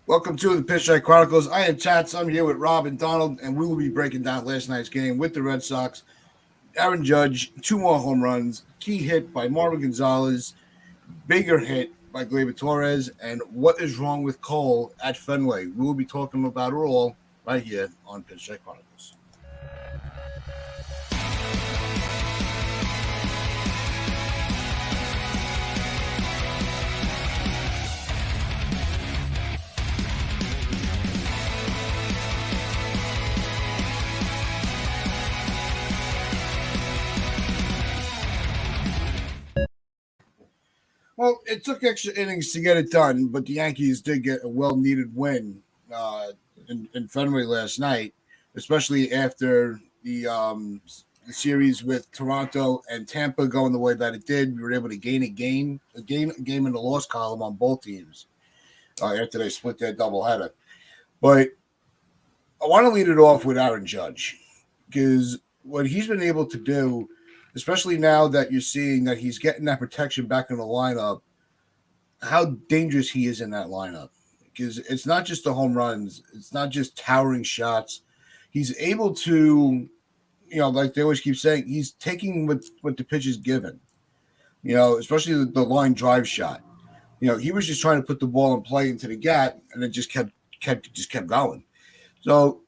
Welcome to the Pitch Strike Chronicles. I am Chats. I'm here with Rob and Donald, and we will be breaking down last night's game with the Red Sox. Aaron Judge, 2 more home runs, key hit by Marvin Gonzalez, bigger hit by Gleybor, and what is wrong with Cole at Fenway. We will be talking about it all right here on Pitch Strike Chronicles. Well, it took extra innings to get it done, but the Yankees did get a well-needed win in Fenway last night, especially after the series with Toronto and Tampa going the way that it did. We were able to gain a game in the loss column on both teams after they split their doubleheader. But I want to lead it off with Aaron Judge because what he's been able to do, especially now that you're seeing that he's getting that protection back in the lineup, how dangerous he is in that lineup. Because it's not just the home runs, it's not just towering shots. He's able to, like they always keep saying, he's taking what the pitch is given. Especially the line drive shot. He was just trying to put the ball in play into the gap, and it just kept going. So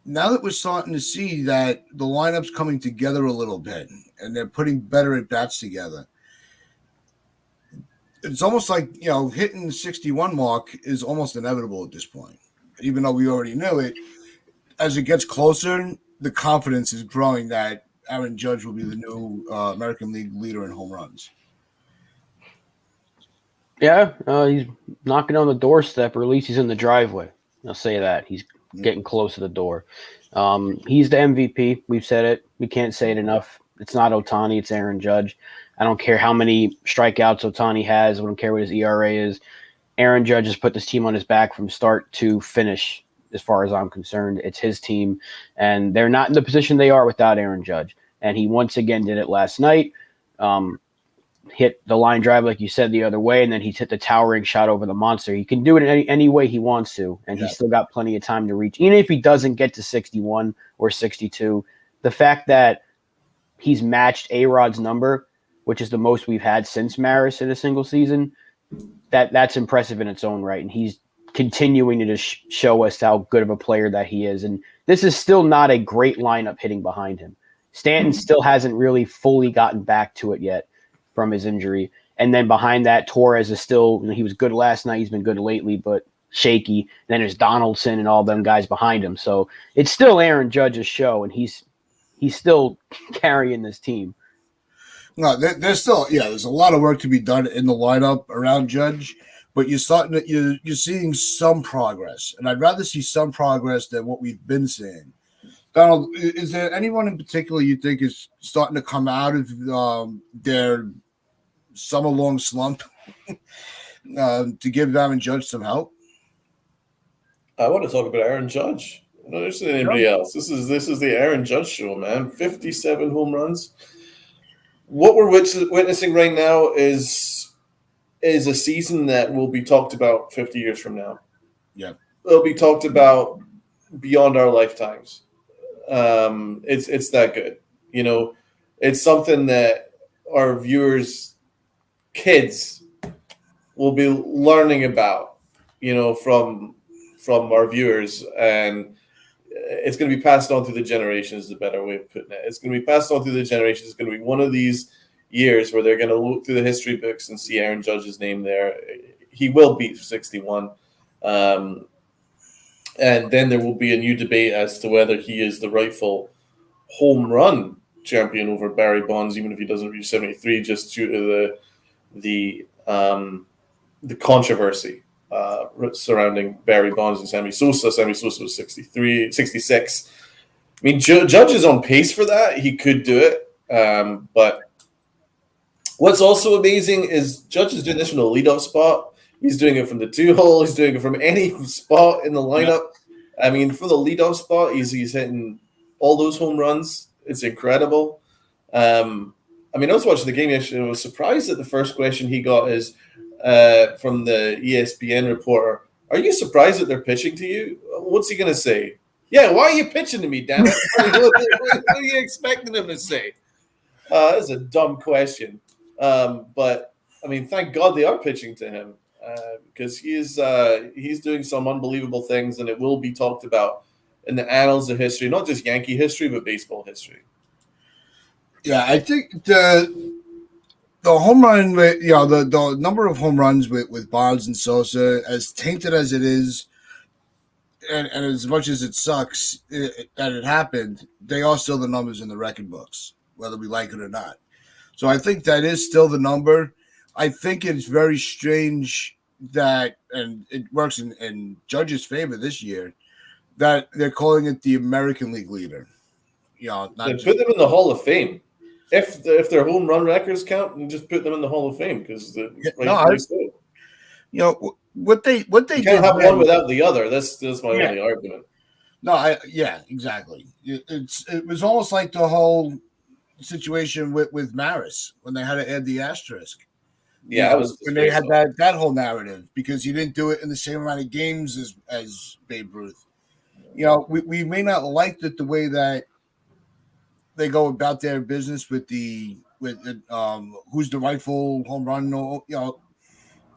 now that we're starting to see that the lineup's coming together a little bit and they're putting better at bats together, it's almost like, hitting the 61 mark is almost inevitable at this point. Even though we already knew it, as it gets closer, the confidence is growing that Aaron Judge will be the new American League leader in home runs. Yeah, he's knocking on the doorstep, or at least he's in the driveway. I'll say that. He's getting close to the door. He's the MVP. We've said it. We can't say it enough. It's not Ohtani. It's Aaron Judge. I don't care how many strikeouts Ohtani has. I don't care what his ERA is. Aaron Judge has put this team on his back from start to finish, as far as I'm concerned. It's his team, and they're not in the position they are without Aaron Judge. And he once again did it last night. Hit the line drive, like you said, the other way, and then he's hit the towering shot over the monster. He can do it in any way he wants to, and he's still got plenty of time to reach. Even if he doesn't get to 61 or 62, the fact that he's matched A-Rod's number, which is the most we've had since Maris in a single season, that's impressive in its own right, and he's continuing to just show us how good of a player that he is. And this is still not a great lineup hitting behind him. Stanton still hasn't really fully gotten back to it yet from his injury. And then behind that, Torres is still, he was good last night. He's been good lately, but shaky. And then there's Donaldson and all them guys behind him. So it's still Aaron Judge's show, and he's still carrying this team. No, there's still, there's a lot of work to be done in the lineup around Judge, but you're seeing some progress. And I'd rather see some progress than what we've been seeing. Donald, is there anyone in particular you think is starting to come out of their summer-long slump to give Aaron Judge some help? I want to talk about Aaron Judge. No, there isn't anybody else. This is the Aaron Judge show, man. 57 home runs. What we're witnessing right now is a season that will be talked about 50 years from now. Yeah, it'll be talked about beyond our lifetimes. It's that good. It's something that our viewers' kids will be learning about, from our viewers, and it's going to be passed on through the generations, is a better way of putting it. It's going to be passed on through the generations. It's going to be one of these years where they're going to look through the history books and see Aaron Judge's name there. He will beat 61. And then there will be a new debate as to whether he is the rightful home run champion over Barry Bonds, even if he doesn't reach 73, just due to the controversy surrounding Barry Bonds and Sammy Sosa. Sammy Sosa was 66. I mean, Judge is on pace for that. He could do it. But what's also amazing is Judge is doing this from the leadoff spot. He's doing it from the 2-hole. He's doing it from any spot in the lineup. I mean, for the leadoff spot, he's hitting all those home runs. It's incredible. I was watching the game yesterday. I was surprised that the first question he got is from the ESPN reporter, Are you surprised that they're pitching to you? What's he going to say? Yeah, why are you pitching to me, damn it? What are you expecting him to say? That's a dumb question. But, I mean, thank God they are pitching to him because he's doing some unbelievable things, and it will be talked about in the annals of history, not just Yankee history, but baseball history. Yeah, I think the home run, the number of home runs with Bonds and Sosa, as tainted as it is, and as much as it sucks that it happened, they are still the numbers in the record books, whether we like it or not. So I think that is still the number. I think it's very strange that, and it works in Judge's favor this year, that they're calling it the American League leader. Not Then just, put them in the Hall of Fame. If their home run records count, and just put them in the Hall of Fame because rightfully so. What they You did can't have then, one without the other. That's my only argument. No, exactly. It was almost like the whole situation with Maris when they had to add the asterisk. Yeah, when they had that whole narrative because he didn't do it in the same amount of games as Babe Ruth. We may not like the way that they go about their business with who's the rightful home run,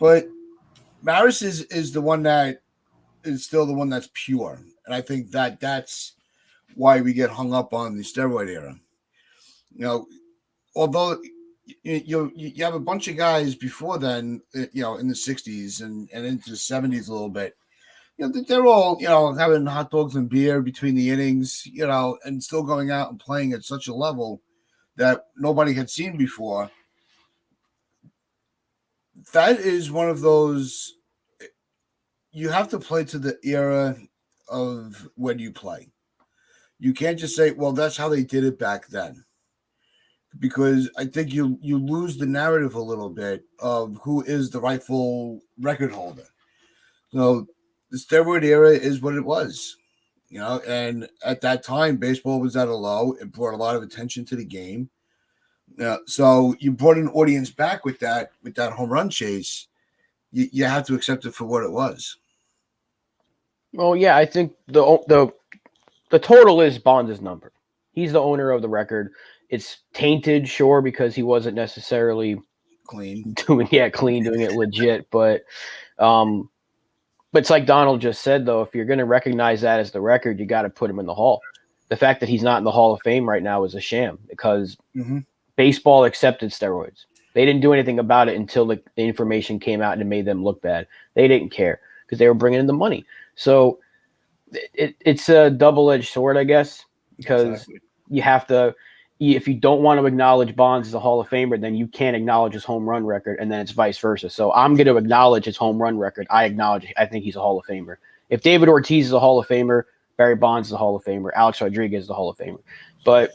but Maris is the one that is still the one that's pure, and I think that's why we get hung up on the steroid era. Although you have a bunch of guys before then, in the 60s and into the 70s a little bit. They're all, having hot dogs and beer between the innings, and still going out and playing at such a level that nobody had seen before. That is one of those, you have to play to the era of when you play. You can't just say, well, that's how they did it back then. Because I think you lose the narrative a little bit of who is the rightful record holder. So the steroid era is what it was, and at that time, baseball was at a low. It brought a lot of attention to the game. So you brought an audience back with that home run chase. You have to accept it for what it was. Well, yeah, I think the total is Bonds' number. He's the owner of the record. It's tainted, sure, because he wasn't necessarily clean doing it legit. But it's like Donald just said, though, if you're going to recognize that as the record, you got to put him in the Hall. The fact that he's not in the Hall of Fame right now is a sham because baseball accepted steroids. They didn't do anything about it until the information came out and it made them look bad. They didn't care because they were bringing in the money. So it's a double-edged sword, I guess, because you have to – if you don't want to acknowledge Bonds as a Hall of Famer, then you can't acknowledge his home run record, and then it's vice versa. So I'm going to acknowledge his home run record. I think he's a Hall of Famer. If David Ortiz is a Hall of Famer, Barry Bonds is a Hall of Famer, Alex Rodriguez is a Hall of Famer. But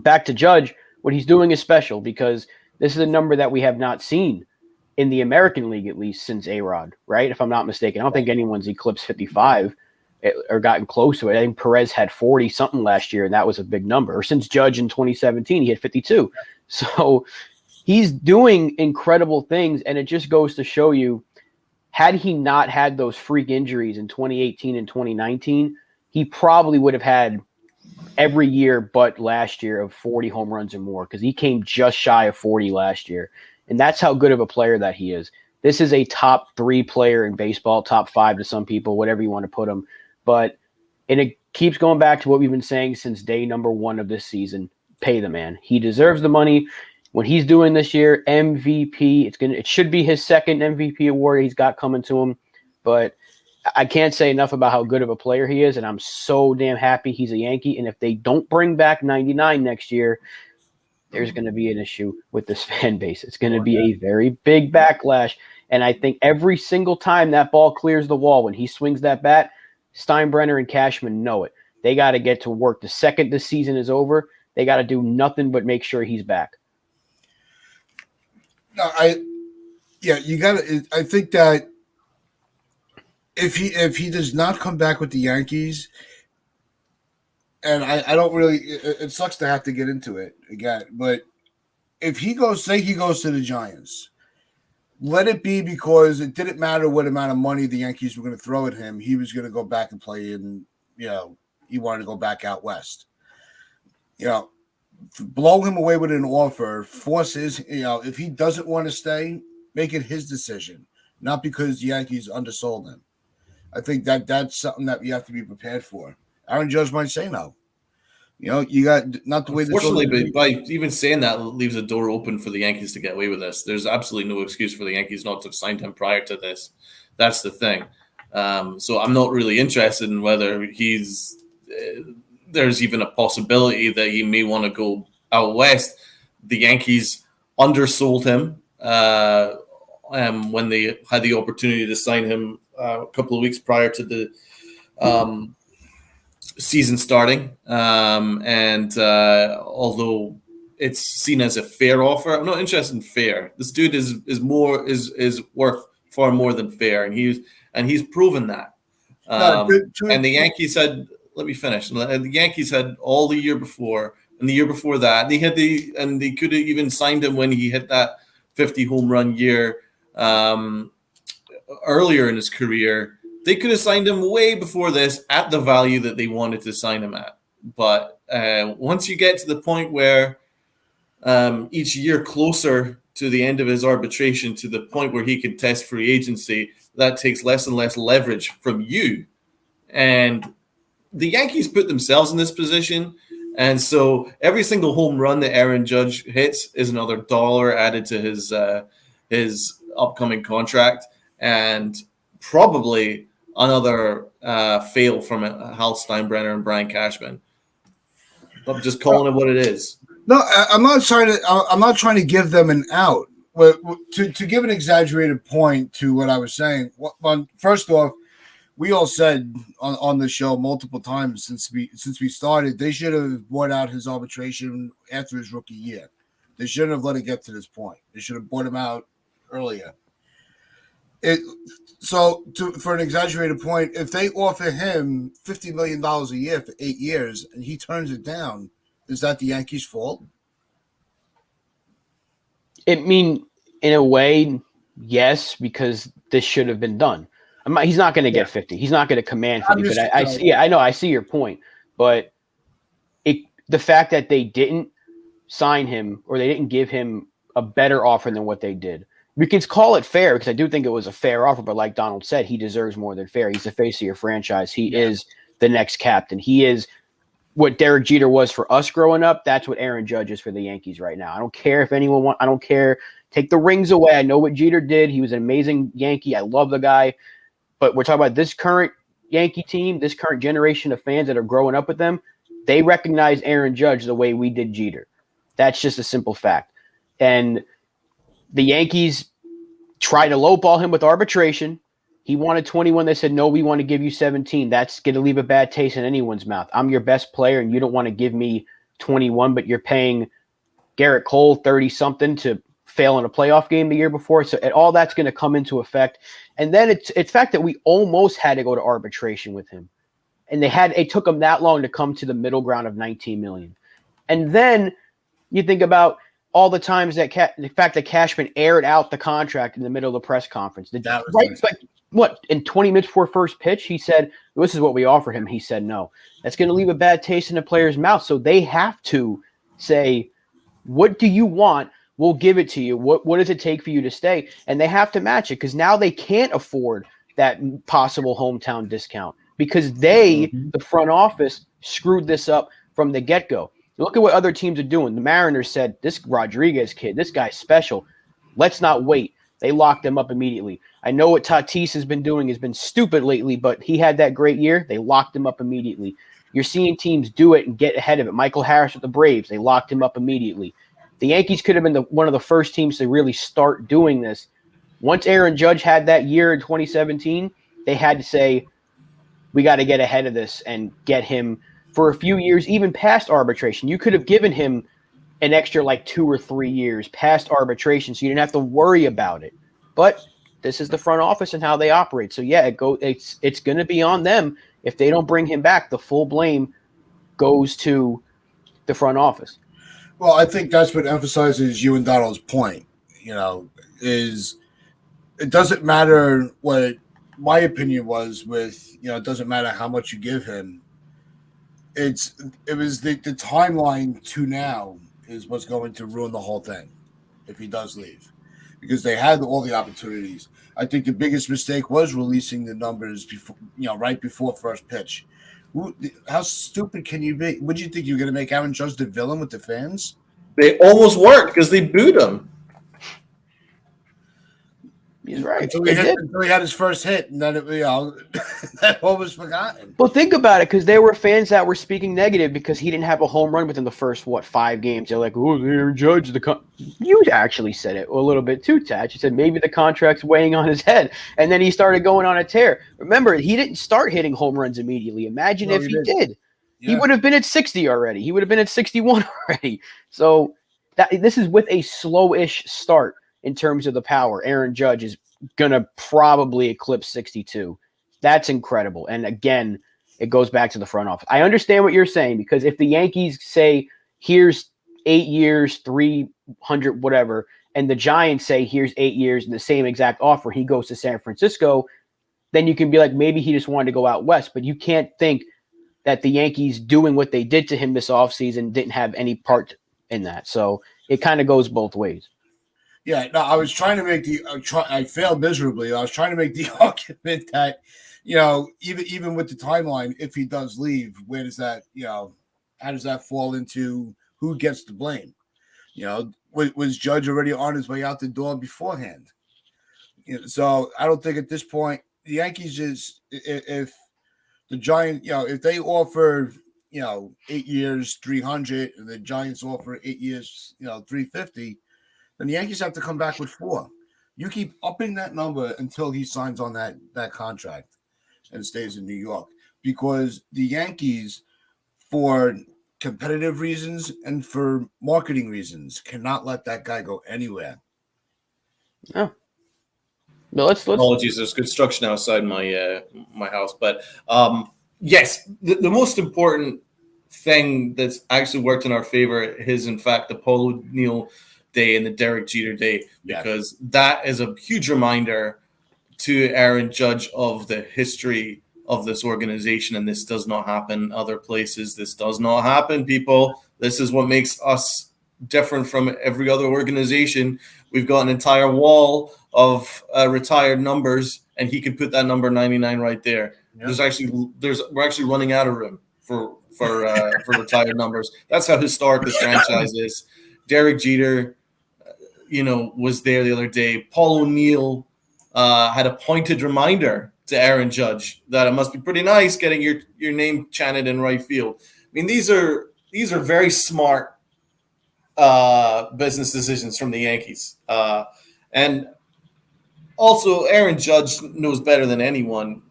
back to Judge, what he's doing is special because this is a number that we have not seen in the American League, at least since A-Rod, right? If I'm not mistaken. I don't think anyone's eclipsed 55 or gotten close to it. I think Perez had 40-something last year, and that was a big number. Or since Judge in 2017, he had 52. So he's doing incredible things, and it just goes to show you, had he not had those freak injuries in 2018 and 2019, he probably would have had every year but last year of 40 home runs or more because he came just shy of 40 last year. And that's how good of a player that he is. This is a top 3 player in baseball, top 5 to some people, whatever you want to put him. And it keeps going back to what we've been saying since day number 1 of this season. Pay the man. He deserves the money. What he's doing this year, MVP, it should be his second MVP award he's got coming to him. But I can't say enough about how good of a player he is, and I'm so damn happy he's a Yankee. And if they don't bring back 99 next year, there's going to be an issue with this fan base. It's going to be a very big backlash. And I think every single time that ball clears the wall, when he swings that bat, Steinbrenner and Cashman know it. They got to get to work. The second this season is over, they got to do nothing but make sure he's back. You got to. I think that if he does not come back with the Yankees, and I don't really, it sucks to have to get into it again, but if he goes, say he goes to the Giants, let it be, because it didn't matter what amount of money the Yankees were going to throw at him. He was going to go back and play in, he wanted to go back out west. Blow him away with an offer, forces, if he doesn't want to stay, make it his decision, not because the Yankees undersold him. I think that's something that you have to be prepared for. Aaron Judge might say no. You got not the way. Unfortunately, but by even saying that leaves a door open for the Yankees to get away with this. There's absolutely no excuse for the Yankees not to have signed him prior to this. That's the thing. So I'm not really interested in whether he's. There's even a possibility that he may want to go out west. The Yankees undersold him when they had the opportunity to sign him a couple of weeks prior to the season starting. Although it's seen as a fair offer, I'm not interested in fair. This dude is worth far more than fair, and he's proven that. And the Yankees had. Let me finish. The Yankees had all the year before and the year before that. They could have even signed him when he hit that 50 home run year earlier in his career. They could have signed him way before this at the value that they wanted to sign him at. But once you get to the point where each year closer to the end of his arbitration, to the point where he can test free agency, that takes less and less leverage from you. And the Yankees put themselves in this position, and so every single home run that Aaron Judge hits is another dollar added to his upcoming contract, and probably another fail from Hal Steinbrenner and Brian Cashman. I'm just calling it what it is. No, I'm not trying to give them an out. To give an exaggerated point to what I was saying. Well, first off, we all said on the show multiple times since we started, they should have bought out his arbitration after his rookie year. They shouldn't have let it get to this point. They should have bought him out earlier. For an exaggerated point, if they offer him $50 million a year for 8 years and he turns it down, is that the Yankees' fault? In a way, yes, because this should have been done. He's not going to get 50. He's not going to command 50. But I know. I see your point. But the fact that they didn't sign him or they didn't give him a better offer than what they did. We can call it fair because I do think it was a fair offer. But like Donald said, he deserves more than fair. He's the face of your franchise. He is the next captain. He is what Derek Jeter was for us growing up. That's what Aaron Judge is for the Yankees right now. I don't care if anyone wants. I don't care. Take the rings away. I know what Jeter did. He was an amazing Yankee. I love the guy. But we're talking about this current Yankee team, this current generation of fans that are growing up with them. They recognize Aaron Judge the way we did Jeter. That's just a simple fact. And the Yankees tried to lowball him with arbitration. He wanted 21. They said, no, we want to give you 17. That's going to leave a bad taste in anyone's mouth. I'm your best player, and you don't want to give me 21, but you're paying Garrett Cole 30-something to fail in a playoff game the year before. So all that's going to come into effect. And then it's the fact that we almost had to go to arbitration with him. And it took them that long to come to the middle ground of $19 million. And then you think about all the times that the fact that Cashman aired out the contract in the middle of the press conference. In 20 minutes before first pitch, he said, this is what we offer him. He said no. That's going to leave a bad taste in the player's mouth. So they have to say, what do you want? We'll give it to you. What does it take for you to stay? And they have to match it because now they can't afford that possible hometown discount because the front office, screwed this up from the get-go. Look at what other teams are doing. The Mariners said, this Rodriguez kid, this guy's special. Let's not wait. They locked him up immediately. I know what Tatis has been doing has been stupid lately, but he had that great year. They locked him up immediately. You're seeing teams do it and get ahead of it. Michael Harris with the Braves, they locked him up immediately. The Yankees could have been one of the first teams to really start doing this. Once Aaron Judge had that year in 2017, they had to say, we got to get ahead of this and get him for a few years, even past arbitration. You could have given him an extra 2 or 3 years past arbitration so you didn't have to worry about it. But this is the front office and how they operate. So, yeah, it's going to be on them. If they don't bring him back, the full blame goes to the front office. Well, I think that's what emphasizes you and Donald's point, is it doesn't matter what my opinion was with, it doesn't matter how much you give him. It was the timeline to now is what's going to ruin the whole thing if he does leave, because they had all the opportunities. I think the biggest mistake was releasing the numbers before, right before first pitch. How stupid can you be? Would you think you're going to make Aaron Judge the villain with the fans? They almost worked because they booed him. He's right. Until he had his first hit, and then that all was forgotten. Well, think about it, because there were fans that were speaking negative because he didn't have a home run within the first 5 games. They're like, "Oh, Aaron Judge, you actually said it a little bit too, Tatch. You said maybe the contract's weighing on his head, and then he started going on a tear. Remember, he didn't start hitting home runs immediately. Imagine if he did. Yeah. He would have been at 60 already. He would have been at 61 already. So this is with a slow-ish start. In terms of the power, Aaron Judge is going to probably eclipse 62. That's incredible. And again, it goes back to the front office. I understand what you're saying, because if the Yankees say, here's 8 years, 300, whatever, and the Giants say, here's 8 years and the same exact offer, he goes to San Francisco, then you can be like, maybe he just wanted to go out west. But you can't think that the Yankees doing what they did to him this offseason didn't have any part in that. So it kind of goes both ways. Yeah, no, I was trying to make I failed miserably. I was trying to make the argument that, even with the timeline, if he does leave, where does that, how does that fall into who gets the blame? Was Judge already on his way out the door beforehand? So I don't think at this point the Yankees just, if the Giants, if they offer, 8 years, 300, and the Giants offer 8 years, 350. Then the Yankees have to come back with 4. You keep upping that number until he signs on that contract and stays in New York, because the Yankees, for competitive reasons and for marketing reasons, cannot let that guy go anywhere. Yeah. No, let's. Apologies, there's construction outside my my house, but yes, the most important thing that's actually worked in our favor is, in fact, the Paul O'Neill Day and the Derek Jeter Day, because that is a huge reminder to Aaron Judge of the history of this organization, and this does not happen other places. This does not happen, people. This is what makes us different from every other organization. We've got an entire wall of retired numbers, and he could put that number 99 right there. Yeah. We're actually running out of room for retired numbers. That's how historic this franchise is. Derek Jeter, was there the other day. Paul O'Neill had a pointed reminder to Aaron Judge that it must be pretty nice getting your name chanted in right field. I mean, these are very smart business decisions from the Yankees. And also, Aaron Judge knows better than anyone.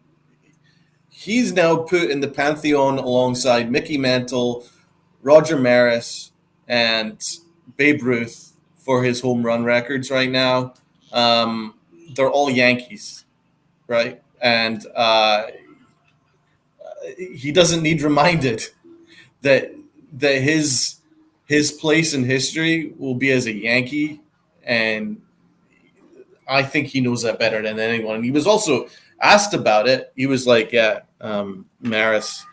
He's now put in the pantheon alongside Mickey Mantle, Roger Maris, and Babe Ruth for his home run records right now. They're all Yankees, right? And he doesn't need reminded that his place in history will be as a Yankee, and I think he knows that better than anyone. And he was also asked about it. He was like, "Yeah, Maris,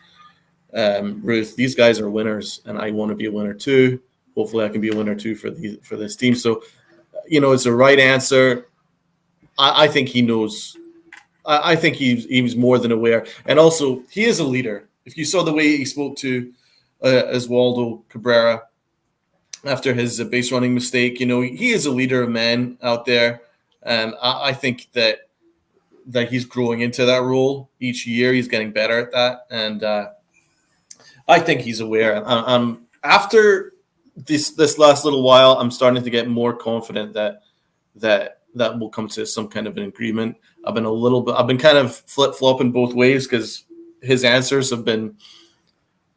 Ruth, these guys are winners, and I want to be a winner too. Hopefully I can be a winner too for this team." So, it's the right answer. I think he knows. I think he was more than aware. And also, he is a leader. If you saw the way he spoke to Oswaldo Cabrera after his base running mistake, he is a leader of men out there. And I think that he's growing into that role each year. He's getting better at that. And I think he's aware. After this last little while, I'm starting to get more confident that we'll come to some kind of an agreement. I've been kind of flip-flopping both ways because his answers have been,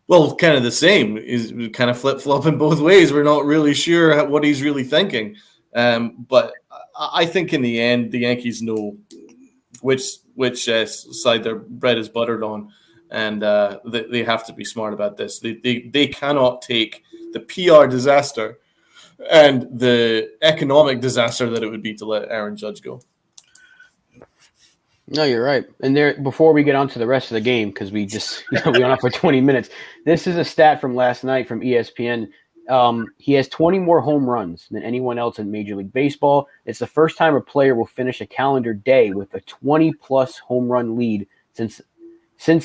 kind of the same. He's kind of flip-flopping both ways. We're not really sure what he's really thinking. But I think in the end, the Yankees know which side their bread is buttered on, and they have to be smart about this. They cannot take the PR disaster and the economic disaster that it would be to let Aaron Judge go. No, you're right. And there, before we get on to the rest of the game, because we just we went on for 20 minutes. This is a stat from last night from ESPN. He has 20 more home runs than anyone else in Major League Baseball. It's the first time a player will finish a calendar day with a 20-plus home run lead since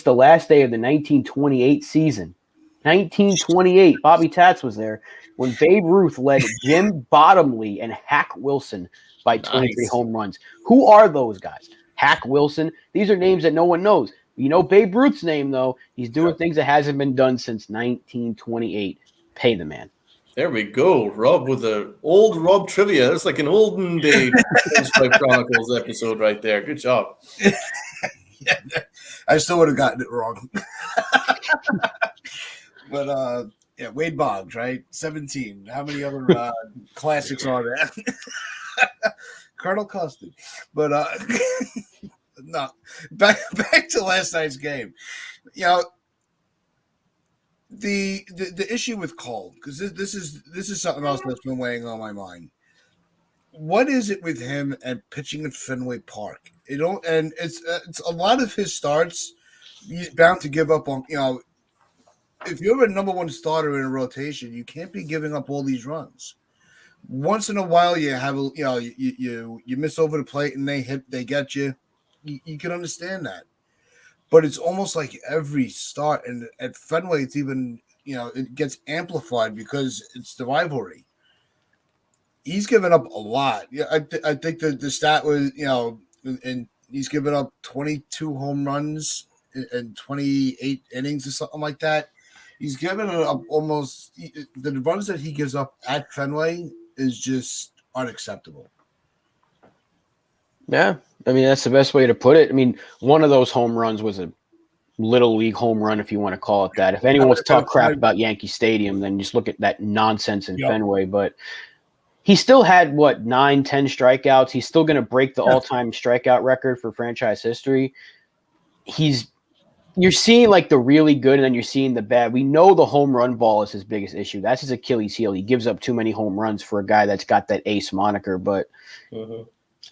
the last day of the 1928 season. 1928. Bobby Tats was there when Babe Ruth led Jim Bottomley and Hack Wilson by 23 home runs. Who are those guys? Hack Wilson. These are names that no one knows. You know Babe Ruth's name, though. He's doing things that hasn't been done since 1928. Pay the man. There we go. Rob with the old Rob trivia. It's like an olden day Pinstripe Chronicles episode right there. Good job. Yeah, I still would have gotten it wrong. But yeah, Wade Boggs, right? 17. How many other classics are there? Colonel Custard. But no, back to last night's game. You know, the issue with Cole, because this is something else that's been weighing on my mind. What is it with him and pitching at Fenway Park? And it's a lot of his starts. He's bound to give up on. You know, if you're a number one starter in a rotation, you can't be giving up all these runs. Once in a while, you have you miss over the plate and they get you. You can understand that, but it's almost like every start, and at Fenway, it's even it gets amplified because it's the rivalry. He's given up a lot. Yeah, I think the stat was and he's given up 22 home runs in 28 innings or something like that. He's given up almost the runs that he gives up at Fenway is just unacceptable. Yeah, I mean, that's the best way to put it. I mean, one of those home runs was a little league home run, if you want to call it that. If anyone wants to talk crap about Yankee Stadium, then just look at that nonsense in Fenway. But he still had, 9, 10 strikeouts. He's still going to break the all-time strikeout record for franchise history. You're seeing like the really good, and then you're seeing the bad. We know the home run ball is his biggest issue. That's his Achilles heel. He gives up too many home runs for a guy that's got that ace moniker. But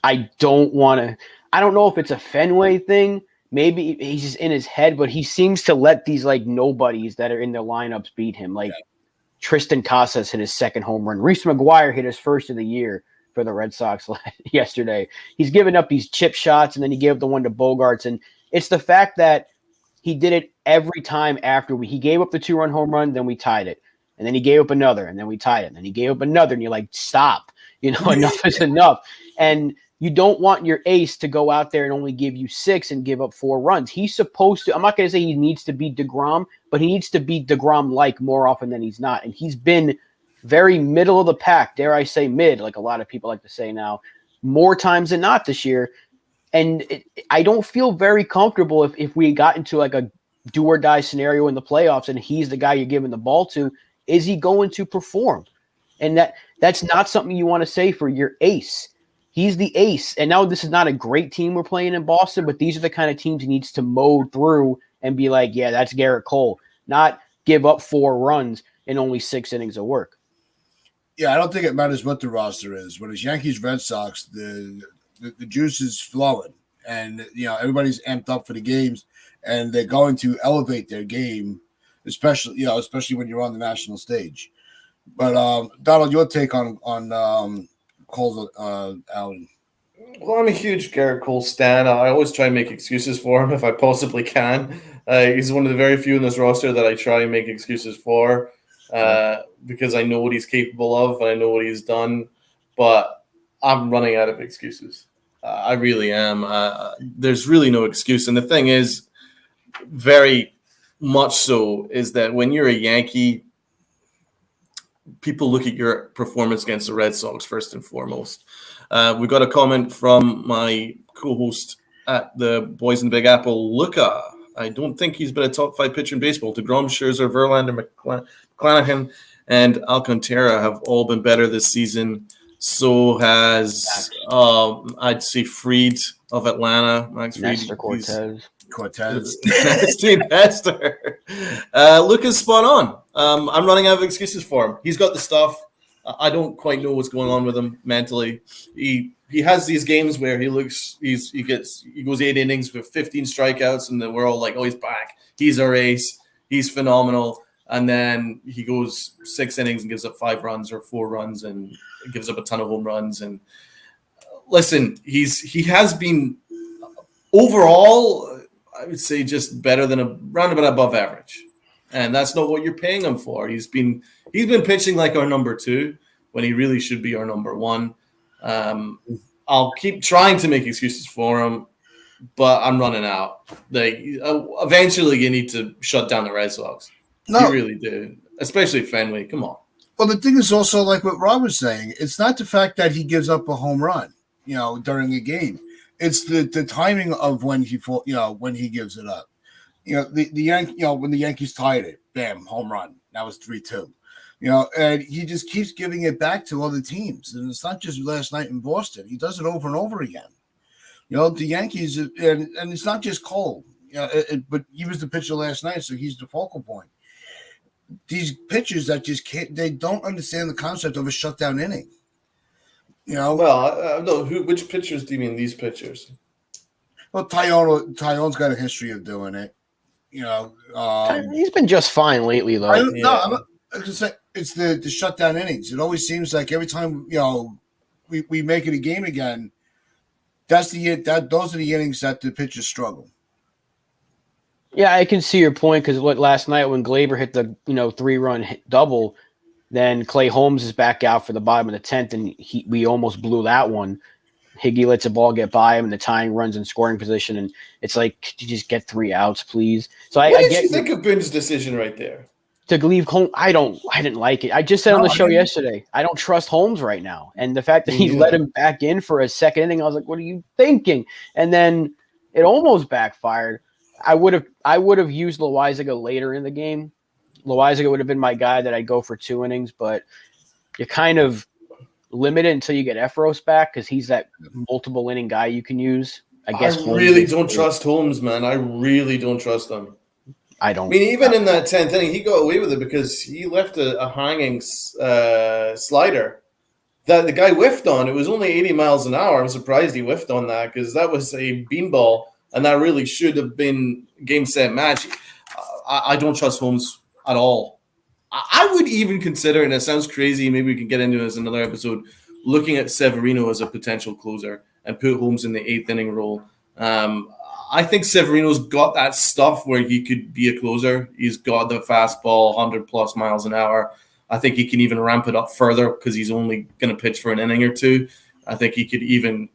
I don't know if it's a Fenway thing. Maybe he's just in his head, but he seems to let these like nobodies that are in their lineups beat him. Like Tristan Casas hit his second home run. Reese McGuire hit his first of the year for the Red Sox yesterday. He's given up these chip shots, and then he gave up the one to Bogarts. And it's the fact that he did it every time after he gave up the 2-run home run, then we tied it. And then he gave up another, and then we tied it. And then he gave up another, and you're like, stop. Enough is enough. And you don't want your ace to go out there and only give you 6 and give up 4 runs. He's supposed to – I'm not going to say he needs to be DeGrom, but he needs to be DeGrom-like more often than he's not. And he's been very middle of the pack, dare I say mid, like a lot of people like to say now, more times than not this year. And I don't feel very comfortable if we got into like a do or die scenario in the playoffs and he's the guy you're giving the ball to. Is he going to perform? And that's not something you want to say for your ace. He's the ace. And now this is not a great team we're playing in Boston, but these are the kind of teams he needs to mow through and be like, yeah, that's Garrett Cole. Not give up 4 runs in only 6 innings of work. Yeah, I don't think it matters what the roster is. When it's Yankees, Red Sox, the juice is flowing, and everybody's amped up for the games, and they're going to elevate their game, especially when you're on the national stage. But Donald, your take on Cole's outing? Well, I'm a huge Garrett Cole stan. I always try and make excuses for him if I possibly can. He's one of the very few in this roster that I try and make excuses for because I know what he's capable of and I know what he's done, but I'm running out of excuses. I really am. There's really no excuse. And the thing is, very much so, is that when you're a Yankee, people look at your performance against the Red Sox first and foremost. We got a comment from my co-host at the Boys in the Big Apple, Luca. I don't think he's been a top 5 pitcher in baseball. DeGrom, Scherzer, Verlander, McClanahan, and Alcantara have all been better this season. So has, I'd say, Fried of Atlanta. Max Fried. Nestor Cortez. Steve Nestor. Luca's spot on. I'm running out of excuses for him. He's got the stuff. I don't quite know what's going on with him mentally. He has these games where he goes 8 innings with 15 strikeouts, and then we're all like, oh, he's back. He's our ace. He's phenomenal. And then he goes 6 innings and gives up 5 runs or 4 runs and gives up a ton of home runs. And listen, he has been overall, I would say, just better than a roundabout above average. And that's not what you're paying him for. He's been pitching like our number 2 when he really should be our number 1. I'll keep trying to make excuses for him, but I'm running out. Like eventually, you need to shut down the Red Sox. No. You really do, especially Fenway. Come on. Well, the thing is also like what Rob was saying. It's not the fact that he gives up a home run, during a game. It's the timing of when when he gives it up. When the Yankees tied it, bam, home run. That was 3-2. And he just keeps giving it back to other teams. And it's not just last night in Boston. He does it over and over again. The Yankees, and it's not just Cole. But he was the pitcher last night, so he's the focal point. These pitchers that just can't, they don't understand the concept of a shutdown inning. Well, no. Which pitchers do you mean? These pitchers? Well, Tyone's got a history of doing it. He's been just fine lately, though. It's the shutdown innings. It always seems like every time we make it a game again, those are the innings that the pitchers struggle. Yeah, I can see your point because last night when Gleybor hit the 3-run double, then Clay Holmes is back out for the bottom of the 10th, and we almost blew that one. Higgy lets the ball get by him, and the tying runs in scoring position, and it's like, could you just get 3 outs, please? So what did you think of Boone's decision right there? To leave Holmes, I didn't like it. I just said on the show yesterday, I don't trust Holmes right now, and the fact that he let him back in for a second inning, I was like, what are you thinking? And then it almost backfired. I would have used Loaizaga later in the game. Loaizaga would have been my guy that I'd go for 2 innings, but you kind of limit it until you get Efros back because he's that multiple inning guy you can use. I guess I really don't trust Holmes, man. I really don't trust him. I don't. I mean, even in that 10th inning, he got away with it because he left a hanging slider that the guy whiffed on. It was only 80 miles an hour. I'm surprised he whiffed on that because that was a beanball, and that really should have been game, set, match. I don't trust Holmes at all. I would even consider, and it sounds crazy, maybe we can get into this in another episode, looking at Severino as a potential closer and put Holmes in the 8th inning role. I think Severino's got that stuff where he could be a closer. He's got the fastball, 100-plus miles an hour. I think he can even ramp it up further because he's only going to pitch for an inning or 2. I think he could even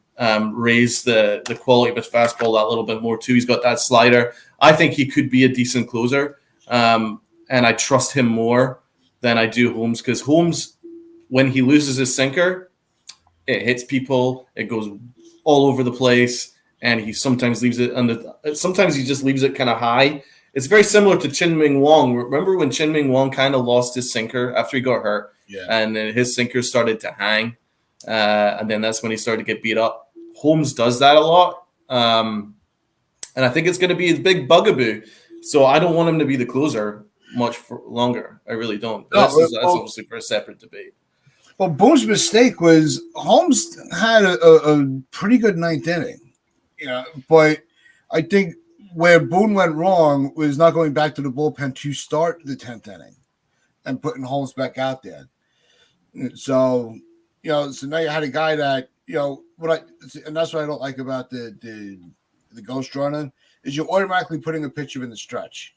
raise the quality of his fastball that little bit more too. He's got that slider. I think he could be a decent closer, and I trust him more than I do Holmes because Holmes, when he loses his sinker, it hits people. It goes all over the place. And he sometimes leaves it sometimes he just leaves it kind of high. It's very similar to Chin-Ming Wong. Remember when Chin-Ming Wong kind of lost his sinker after he got hurt? Yeah. And then his sinker started to hang. And then that's when he started to get beat up. Holmes does that a lot. And I think it's going to be his big bugaboo. So I don't want him to be the closer much longer. I really don't. That's obviously for a separate debate. Well, Boone's mistake was Holmes had a pretty good 9th inning. But I think where Boone went wrong was not going back to the bullpen to start the 10th inning and putting Holmes back out there. So, so now you had a guy that, and that's what I don't like about the ghost runner is you're automatically putting a pitcher in the stretch.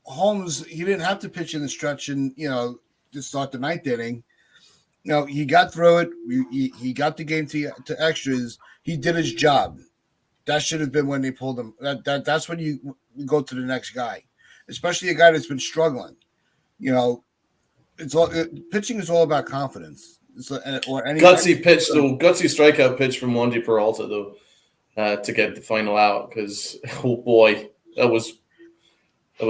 Holmes, he didn't have to pitch in the stretch and, to start the 9th inning. He got through it. He got the game to extras. He did his job. That should have been when they pulled him. That's when you go to the next guy, especially a guy that's been struggling. It's all pitching is all about confidence. Gutsy strikeout pitch from Wandy Peralta though to get the final out because oh boy, that was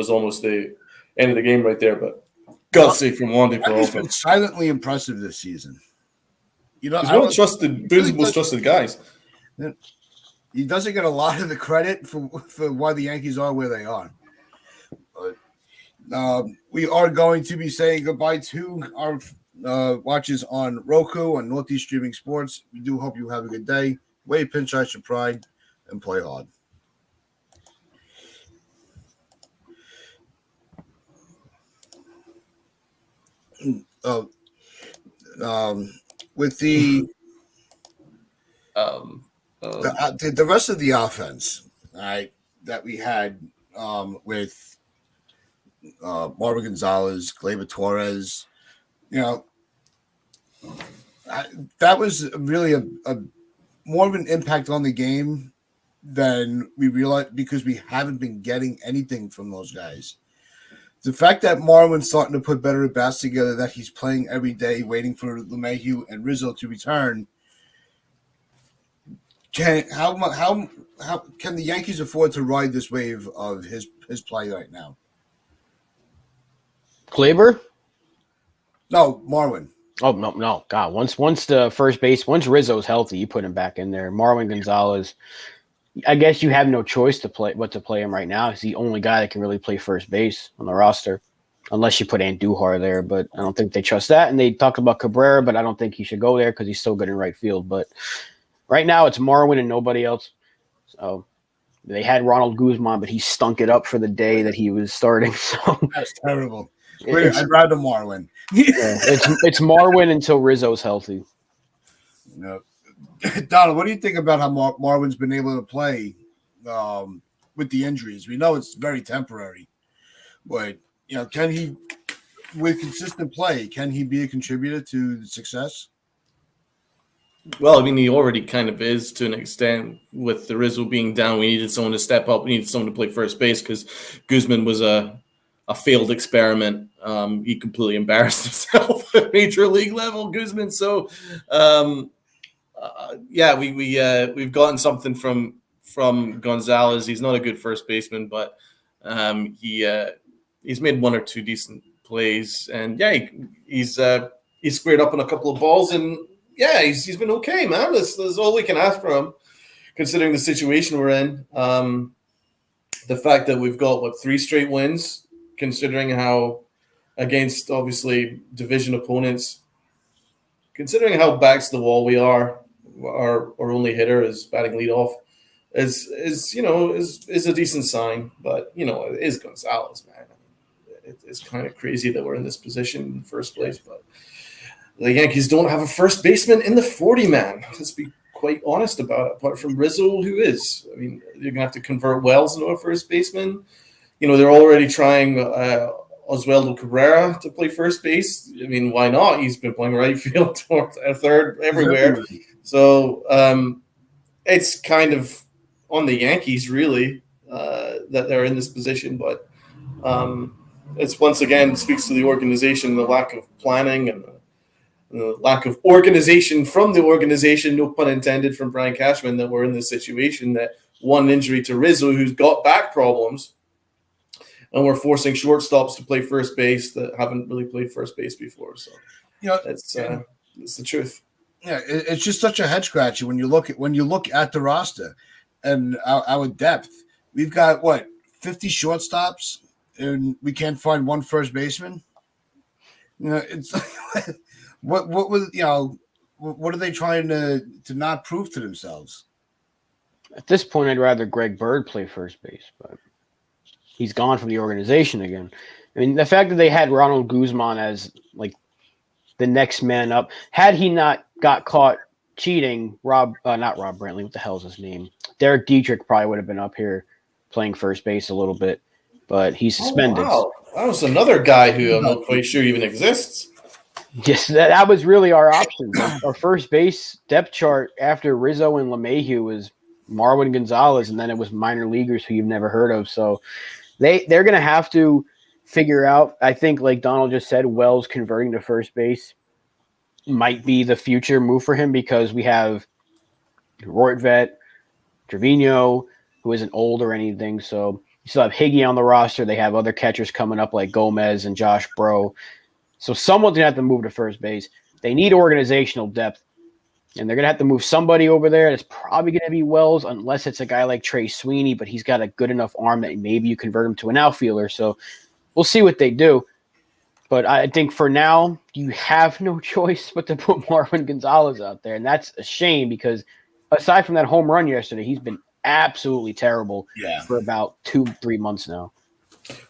almost the end of the game right there, but. Gutsy from Wandy Peralta. He's been silently impressive this season. He's one of Boone's most trusted guys. He doesn't get a lot of the credit for why the Yankees are where they are. But We are going to be saying goodbye to our watches on Roku and Northeast Streaming Sports. We do hope you have a good day. Wave pinstripe your pride and play hard. With the the rest of the offense, all right, that we had with Marvin Gonzalez, Gleybor Torres, that was really a more of an impact on the game than we realized because we haven't been getting anything from those guys. The fact that Marwin's starting to put better bats together, that he's playing every day, waiting for LeMahieu and Rizzo to return. How can the Yankees afford to ride this wave of his play right now? Gleybor? No, Marwin. Oh no, God! Once the first base, once Rizzo's healthy, you put him back in there. Marwin Gonzalez, I guess you have no choice to play him right now. He's the only guy that can really play first base on the roster, unless you put Andujar there. But I don't think they trust that. And they talked about Cabrera, but I don't think he should go there because he's so good in right field. But right now it's Marwin and nobody else. So they had Ronald Guzman, but he stunk it up for the day that he was starting. So that's terrible. I'd rather Marwin. It's Marwin until Rizzo's healthy. No. Donald, what do you think about how Marwin's been able to play with the injuries? We know it's very temporary, but can he, with consistent play, can he be a contributor to the success? Well, I mean, he already kind of is to an extent. With the Rizzo being down, we needed someone to step up. We needed someone to play first base because Guzman was a failed experiment. He completely embarrassed himself at major league level, Guzman. So, we've gotten something from Gonzalez. He's not a good first baseman, but he's made one or two decent plays, and he's squared up on a couple of balls, and he's been okay, man. That's all we can ask for him, considering the situation we're in. The fact that we've got 3 straight wins, considering how against obviously division opponents, considering how backs to the wall we are, our only hitter is batting leadoff, is a decent sign. But it is Gonzalez, man. It's kind of crazy that we're in this position in the first place. But the Yankees don't have a first baseman in the 40-man. Let's be quite honest about it. Apart from Rizzo, who is? I mean, you're gonna have to convert Wells into a first baseman. They're already trying Oswaldo Cabrera to play first base. I mean, why not? He's been playing right field, third, everywhere. So it's kind of on the Yankees, really, that they're in this position. But it's once again speaks to the organization, the lack of planning and the lack of organization from the organization, no pun intended, from Brian Cashman, that we're in this situation, that one injury to Rizzo, who's got back problems, and we're forcing shortstops to play first base that haven't really played first base before. So, it's the truth. Yeah, it's just such a head scratcher when you look at the roster and our depth. We've got 50 shortstops, and we can't find one first baseman. It's what are they trying to not prove to themselves? At this point, I'd rather Greg Bird play first base, but he's gone from the organization again. I mean, the fact that they had Ronald Guzman as the next man up, had he not got caught cheating, not Rob Brantley, what the hell is his name? Derek Dietrich probably would have been up here playing first base a little bit, but he's suspended. Oh, wow. That was another guy who I'm not quite sure even exists. Yes, that was really our option. Our first base depth chart after Rizzo and LeMahieu was Marwin Gonzalez, and then it was minor leaguers who you've never heard of. So they're going to have to figure out, I think, like Donald just said, Wells converting to first base might be the future move for him, because we have Rortvet, Trevino, who isn't old or anything. So you still have Higgy on the roster. They have other catchers coming up like Gomez and Josh Bro. So someone's going to have to move to first base. They need organizational depth, and they're going to have to move somebody over there. It's probably going to be Wells, unless it's a guy like Trey Sweeney, but he's got a good enough arm that maybe you convert him to an outfielder. So we'll see what they do. But I think for now, you have no choice but to put Marwin Gonzalez out there. And that's a shame because aside from that home run yesterday, he's been absolutely terrible for about 2-3 months now.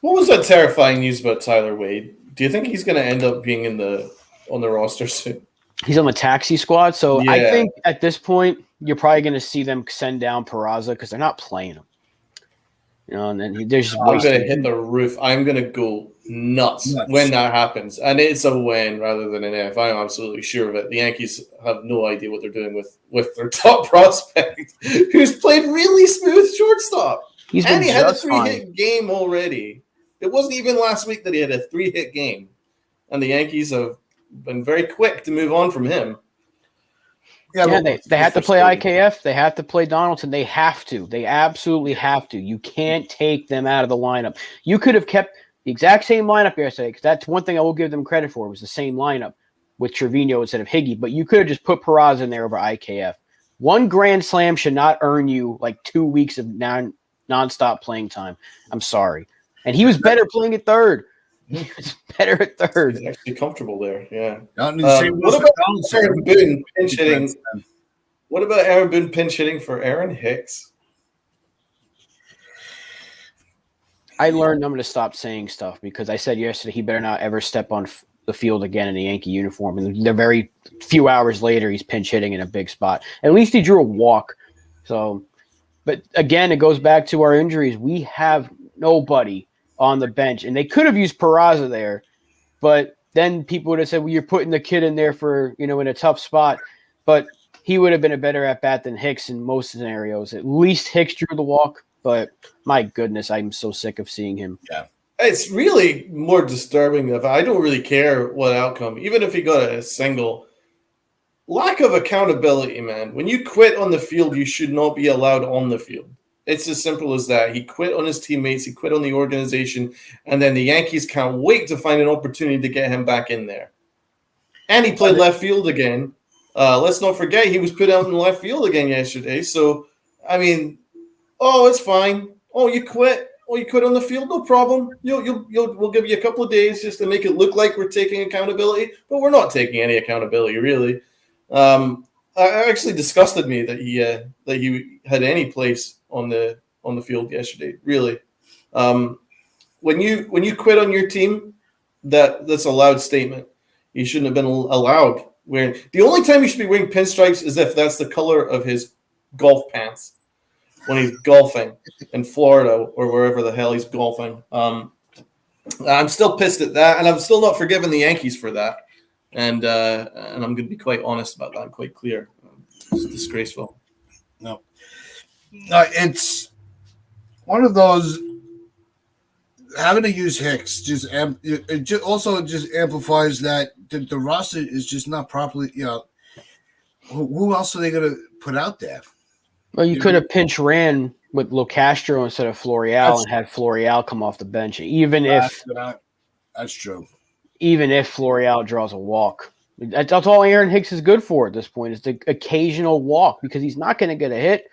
What was that terrifying news about Tyler Wade? Do you think he's going to end up being on the roster soon? He's on the taxi squad. So Yeah. I think at this point, you're probably going to see them send down Peraza because they're not playing him. You know, and then there's just I'm going to hit the roof. I'm going to go nuts when that happens. And it's a when rather than an if. I'm absolutely sure of it. The Yankees have no idea what they're doing with their top prospect, who's played really smooth shortstop. He had a 3-hit game already. It wasn't even last week that he had a 3-hit game. And the Yankees have been very quick to move on from him. Yeah, they have to play IKF. They have to play Donaldson. They have to. They absolutely have to. You can't take them out of the lineup. You could have kept the exact same lineup yesterday because that's one thing I will give them credit for was the same lineup with Trevino instead of Higgy. But you could have just put Peraza in there over IKF. One grand slam should not earn you like 2 weeks of nonstop playing time. I'm sorry. And he was better playing at third. He was better at third. He's actually comfortable there, yeah. What about Aaron Boone pinch hitting? What about Aaron Boone pinch hitting for Aaron Hicks? I learned I'm going to stop saying stuff because I said yesterday he better not ever step on the field again in a Yankee uniform. And the very few hours later, he's pinch hitting in a big spot. At least he drew a walk. So, but again, it goes back to our injuries. We have nobody on the bench, and they could have used Peraza there, but then people would have said, well, you're putting the kid in there for, in a tough spot, but he would have been a better at-bat than Hicks in most scenarios. At least Hicks drew the walk, but my goodness, I'm so sick of seeing him. Yeah. It's really more disturbing. I don't really care what outcome, even if he got a single. Lack of accountability, man. When you quit on the field, you should not be allowed on the field. It's as simple as that. He quit on his teammates. He quit on the organization. And then the Yankees can't wait to find an opportunity to get him back in there. And he played left field again. Let's not forget he was put out in left field again yesterday. So, I mean, it's fine. You quit. You quit on the field. No problem. We'll give you a couple of days just to make it look like we're taking accountability. But we're not taking any accountability, really. It actually disgusted me that he had any place on the field yesterday. Really, when you quit on your team, that's a loud statement. You shouldn't have been allowed wearing. The only time you should be wearing pinstripes is if that's the color of his golf pants when he's golfing in Florida or wherever the hell he's golfing. I'm still pissed at that, and I'm still not forgiving the Yankees for that. And I'm going to be quite honest about that. I'm quite clear. It's disgraceful. No, it's one of those having to use Hicks also amplifies that the roster is just not properly. Who else are they going to put out there? Well, you could have pinch ran with Locastro instead of Florial and had Florial come off the bench, even if that's true. Even if Florial draws a walk. That's all Aaron Hicks is good for at this point is the occasional walk because he's not going to get a hit.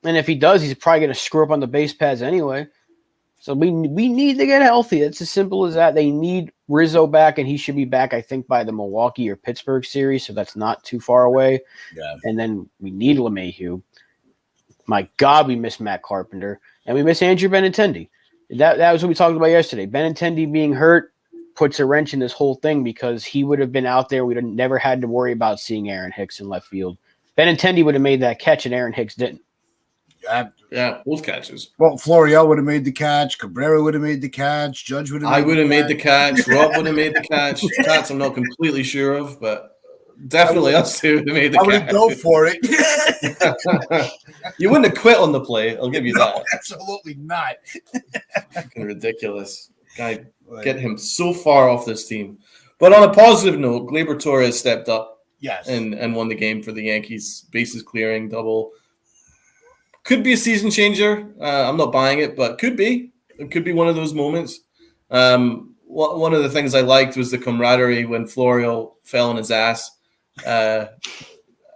And if he does, he's probably going to screw up on the base pads anyway. So we need to get healthy. It's as simple as that. They need Rizzo back, and he should be back, I think, by the Milwaukee or Pittsburgh series, so that's not too far away. Yeah. And then we need LeMahieu. My God, we miss Matt Carpenter, and we miss Andrew Benintendi. That was what we talked about yesterday. Benintendi being hurt puts a wrench in this whole thing because he would have been out there. We'd have never had to worry about seeing Aaron Hicks in left field. Benintendi would have made that catch, and Aaron Hicks didn't. Yeah, both catches. Well, Florial would have made the catch. Cabrera would have made the catch. Judge would have. I would have made the catch. Rob would have made the catch. That's I'm not completely sure of, but definitely us two would have made the catch. I would go for it. You wouldn't have quit on the play. I'll give you that. Absolutely not. Fucking ridiculous. Guy, get him so far off this team. But on a positive note, Gleybor Torres stepped up. Yes. And won the game for the Yankees. Bases clearing, double. Could be a season changer. I'm not buying it, but could be. It could be one of those moments. One of the things I liked was the camaraderie when Florio fell on his ass.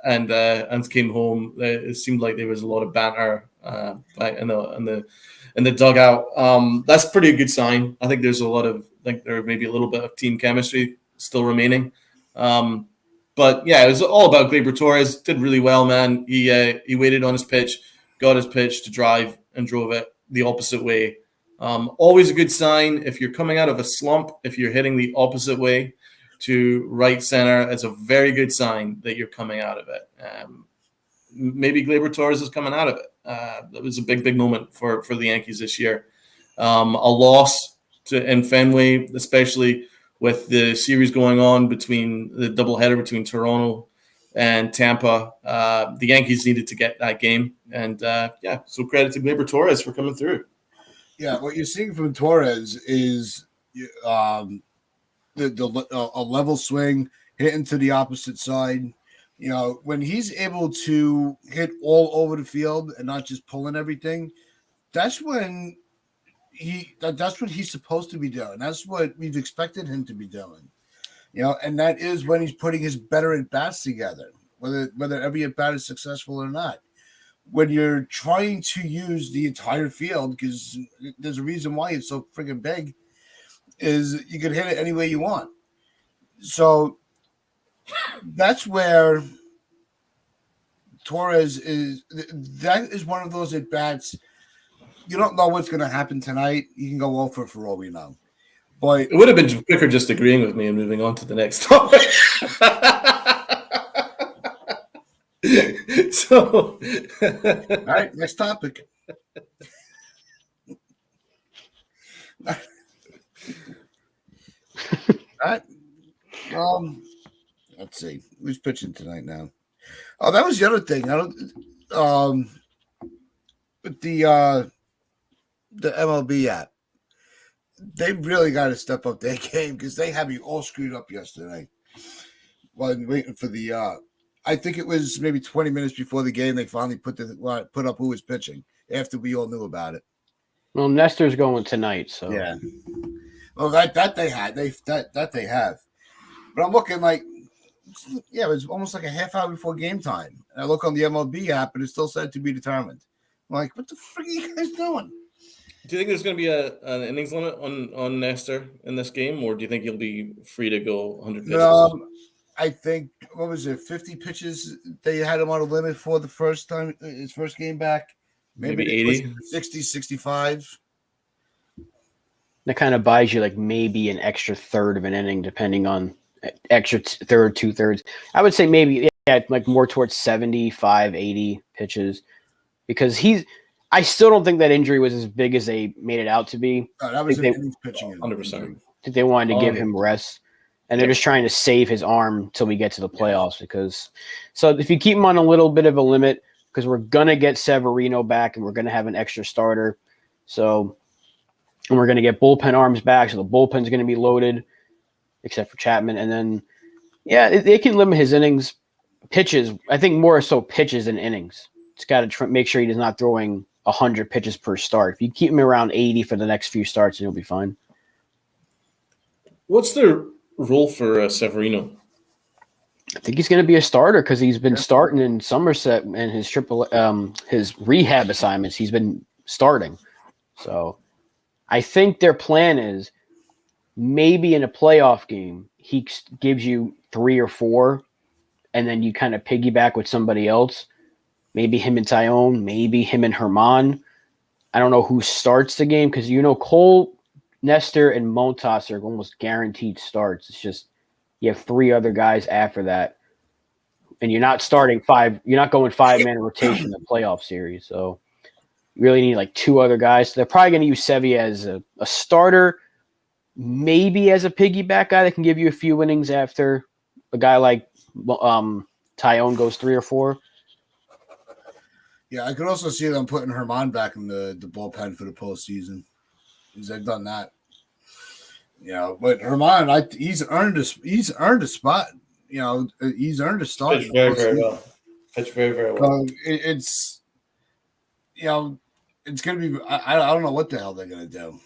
and came home. It seemed like there was a lot of banter back in the dugout. That's a pretty good sign. I think there may be a little bit of team chemistry still remaining. But yeah, it was all about Gleybor Torres. Did really well, man. He waited on his pitch, got his pitch to drive, and drove it the opposite way. Always a good sign if you're coming out of a slump. If you're hitting the opposite way to right center, it's a very good sign that you're coming out of it. Maybe Gleybor Torres is coming out of it. That was a big moment for the Yankees this year. A loss in Fenway, especially with the series going on between the doubleheader between Toronto and Tampa. The Yankees needed to get that game. And so credit to Gleybor Torres for coming through. Yeah, what you're seeing from Torres is a level swing, hitting to the opposite side. When he's able to hit all over the field and not just pulling everything, that's when that's what he's supposed to be doing. That's what we've expected him to be doing. And that is when he's putting his better at bats together, whether every at bat is successful or not. When you're trying to use the entire field, because there's a reason why it's so freaking big, is you can hit it any way you want. So that's where Torres is. That is one of those at bats. You don't know what's going to happen tonight. You can go over for all we know. But it would have been quicker just agreeing with me and moving on to the next topic. So, all right, next topic. All right. Let's see. Who's pitching tonight now? Oh, that was the other thing. With the MLB app, they really got to step up their game because they had me all screwed up yesterday while waiting for the. I think it was maybe 20 minutes before the game they finally put up who was pitching after we all knew about it. Well, Nestor's going tonight, so yeah. Well, that they had that they have, but I'm looking like it was almost like a half hour before game time. And I look on the MLB app and it's still said to be determined. I'm like, what the frick are you guys doing? Do you think there's going to be an innings limit on Nestor in this game, or do you think he'll be free to go 100 pitches? I think, 50 pitches they had him on a limit for the first time, his first game back. Maybe 80? 60, 65. That kind of buys you like maybe an extra third of an inning, depending on extra third, 2/3. I would say maybe like more towards 75, 80 pitches, because I still don't think that injury was as big as they made it out to be. No, that was innings pitching. 100%. I think they wanted to give him rest. And they're just trying to save his arm until we get to the playoffs. So if you keep him on a little bit of a limit, because we're going to get Severino back and we're going to have an extra starter. And we're going to get bullpen arms back. So the bullpen's going to be loaded, except for Chapman. And then, they can limit his innings, pitches. I think more so pitches than innings. It's got to make sure he's not throwing 100 pitches per start. If you keep him around 80 for the next few starts, he'll be fine. What's the role for Severino? I think he's going to be a starter because he's been starting in Somerset and his rehab assignments. He's been starting. So I think their plan is maybe in a playoff game, he gives you 3 or 4, and then you kind of piggyback with somebody else. Maybe him and Tyone, maybe him and Herman. I don't know who starts the game because, Cole, Nestor, and Montas are almost guaranteed starts. It's just you have 3 other guys after that, and you're not starting 5. You're not going 5-man rotation in the playoff series. So you really need like 2 other guys. So they're probably going to use Sevy as a starter, maybe as a piggyback guy that can give you a few innings after a guy like Tyone goes 3 or 4. Yeah, I could also see them putting Herman back in the bullpen for the postseason. Because they've done that. But Herman, he's earned a spot. He's earned a start. Pitched very well. Pitched very well. It's it's going to be. I don't know what the hell they're going to do.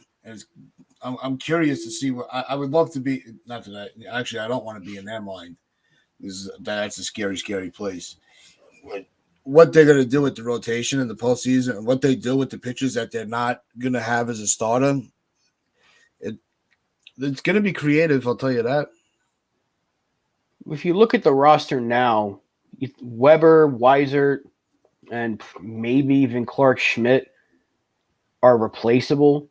I'm curious to see what I would love to be. Not that actually I don't want to be in their mind. That's a scary place. what they're going to do with the rotation in the postseason and what they do with the pitchers that they're not going to have as a starter, it's going to be creative, I'll tell you that. If you look at the roster now, Weber, Weiser, and maybe even Clark Schmidt are replaceable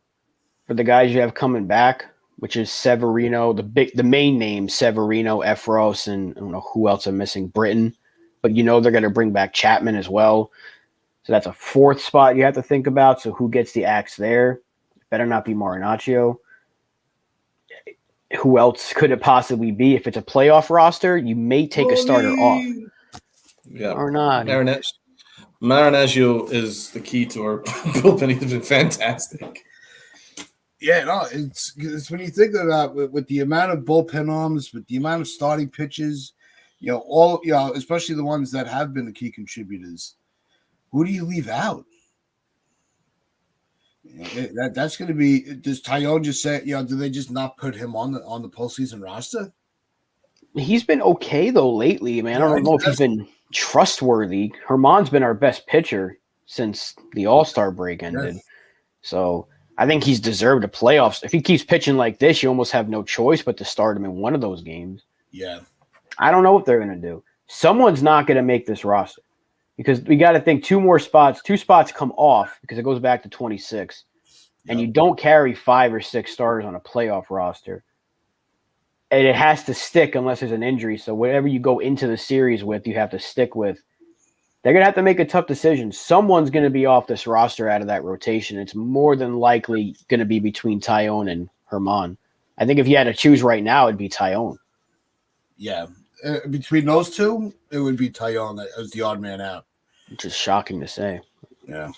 for the guys you have coming back, which is Severino, the main name, Severino, Efros, and I don't know who else I'm missing, Britton. But they're going to bring back Chapman as well. So that's a fourth spot you have to think about. So who gets the axe there? Better not be Marinaccio. Who else could it possibly be? If it's a playoff roster, you may take a starter off. Yeah. Or not. Marinaccio is the key to our bullpen. He's been fantastic. Yeah, no, it's when you think about with the amount of bullpen arms, with the amount of starting pitches, especially the ones that have been the key contributors, who do you leave out? That's going to be. Does Tyone just say? Do they just not put him on the postseason roster? He's been okay though lately, man. I don't know if he's been trustworthy. Herman's been our best pitcher since the All-Star break ended, so I think he's deserved a playoffs. If he keeps pitching like this, you almost have no choice but to start him in one of those games. Yeah. I don't know what they're going to do. Someone's not going to make this roster because we got to think two spots come off because it goes back to 26, and you don't carry 5 or 6 starters on a playoff roster. And it has to stick unless there's an injury. So whatever you go into the series with, you have to stick with. They're going to have to make a tough decision. Someone's going to be off this roster out of that rotation. It's more than likely going to be between Tyone and Herman. I think if you had to choose right now, it'd be Tyone. Yeah. Between those two, it would be Tyone as the odd man out. Which is shocking to say. Yeah.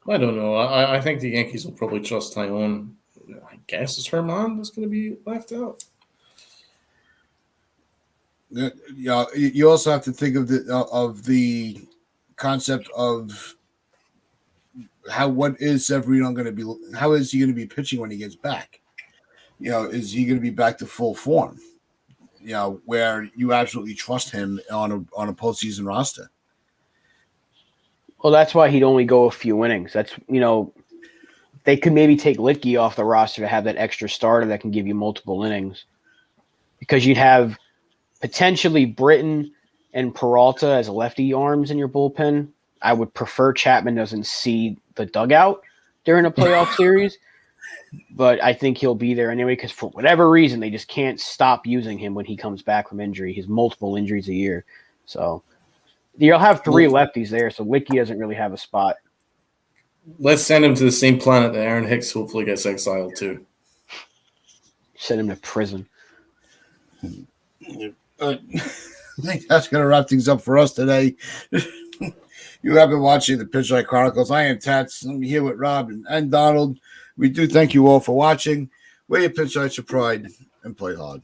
I don't know. I think the Yankees will probably trust Tyone. I guess it's Herman that's going to be left out. Yeah. You also have to think of the concept of what is Severino going to be? How is he going to be pitching when he gets back? Is he going to be back to full form? Where you absolutely trust him on a postseason roster. Well, that's why he'd only go a few innings. That's they could maybe take Litke off the roster to have that extra starter that can give you multiple innings, because you'd have potentially Britton and Peralta as lefty arms in your bullpen. I would prefer Chapman doesn't see the dugout during a playoff series. But I think he'll be there anyway because for whatever reason, they just can't stop using him when he comes back from injury. He has multiple injuries a year. So you'll have 3 lefties there, so Litke doesn't really have a spot. Let's send him to the same planet that Aaron Hicks hopefully gets exiled to. Send him to prison. I think that's going to wrap things up for us today. You have been watching the Pitchlight Chronicles. I am Tats. I'm here with Rob and Donald. We do thank you all for watching. Wear your pitch lights of pride and play hard.